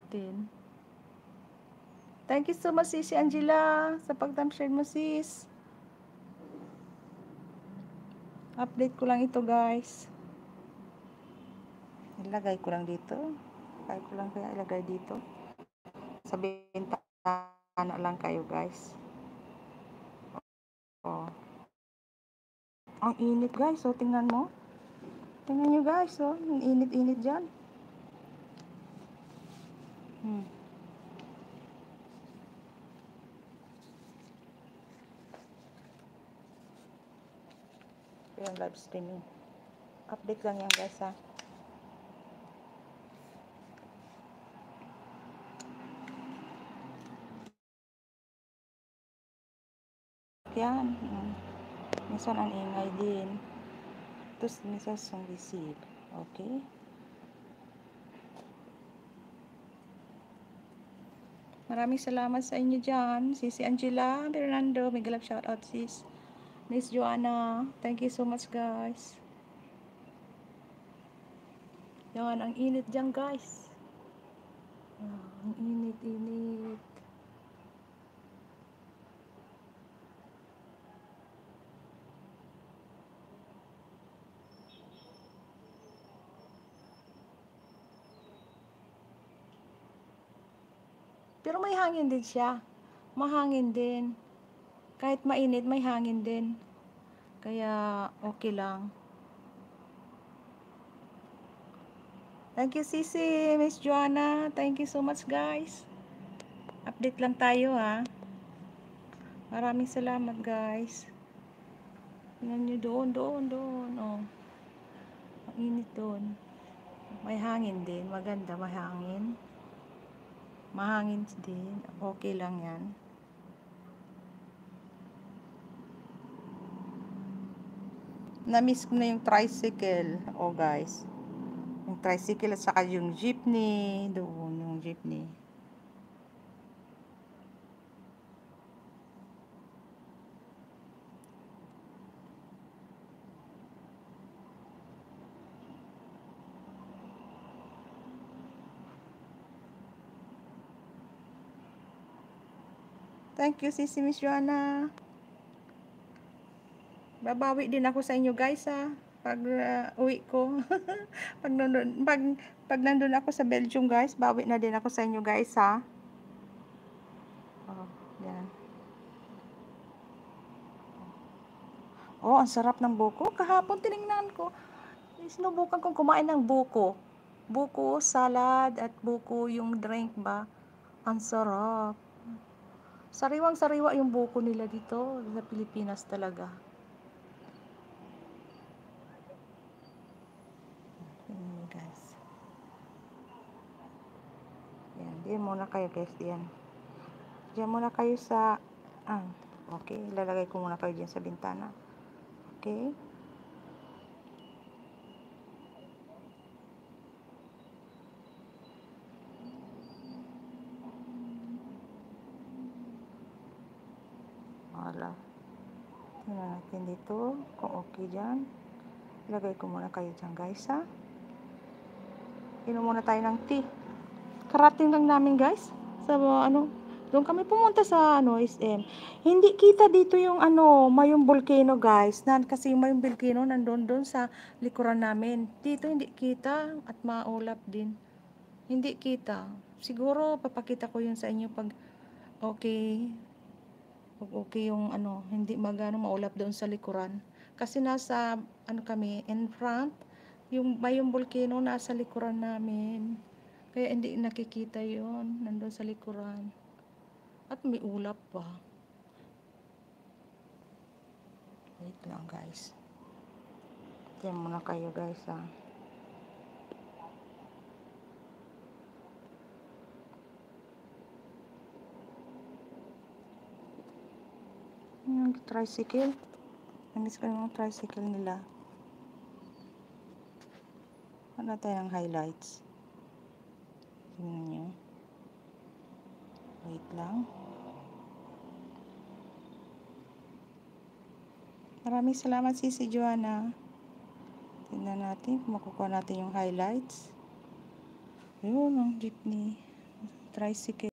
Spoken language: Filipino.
din. Thank you so much, sis Angela, sa pag-share mo, sis. Update ko lang ito, guys. Ilagay ko lang dito. Kaya ko lang kaya ilagay dito. Sa bintana lang kayo, guys. Oh. Ang init, guys. So, tingnan mo. Tingnan nyo, guys. Oh. Ang init-init dyan. Yung live streaming. Update lang yan, guys, ha. Yan. Minsan ang ingay din. Tapos minsan yung receive. Okay? Maraming salamat sa inyo dyan. Sisi Angela, Fernando, may galap shoutout, sis. Miss Joanna, thank you so much, guys. Yan, ang init dyan, guys. Ang init-init. Pero may hangin din siya. Mahangin din. Kahit mainit, may hangin din. Kaya, okay lang. Thank you, Sisi, Miss Joanna. Thank you so much, guys. Update lang tayo, ha. Maraming salamat, guys. Tingnan nyo doon. Oh. Ang init doon. May hangin din. Maganda, may hangin. Mahangin din. Okay lang yan. Na-miss ko na yung tricycle. Oh, guys. Yung tricycle at saka yung jeepney. Doon, yung jeepney. Thank you, Sisi Miss Joanna. Babawi din ako sa inyo, guys, ha. Pag uwi ko. pag nandun ako sa Belgium, guys, bawi na din ako sa inyo, guys, ha. Oh, yan. Oh, ang sarap ng buko. Kahapon tiningnan ko. Sinubukan kong kumain ng buko. Buko, salad, at buko yung drink ba. Ang sarap. Sariwang-sariwa yung buko nila dito sa Pilipinas talaga. Yan, guys. Yan, diyan muna kayo, guys. Diyan. Diyan muna kayo sa... okay. Ilalagay ko muna kayo diyan sa bintana. Okay? Wala. Tingnan natin dito kung okay dyan. Ilagay ko muna kayo dyan, guys, ha. Inom muna tayo ng tea. Karating lang namin, guys. Sa doon kami pumunta sa SM. Hindi kita dito yung Mayong Volcano, guys. Kasi yung Mayong Volcano nandoon doon sa likuran namin. Dito hindi kita at maulap din. Hindi kita. Siguro papakita ko yun sa inyo pag okay. Pag okay yung hindi maulap doon sa likuran. Kasi nasa kami in front, yung Mayong Volcano nasa likuran namin. Kaya hindi nakikita yon nandun sa likuran. At may ulap pa. Wait lang, guys. Diyan muna kayo, guys, ha. Yung tricycle. Namiss ko yung tricycle nila. Ano tayo ng highlights? Tingnan nyo. Wait lang. Maraming salamat, Sisi Joanna. Tingnan natin kung makukuha natin yung highlights. Ayun, ang jeepney. Tricycle.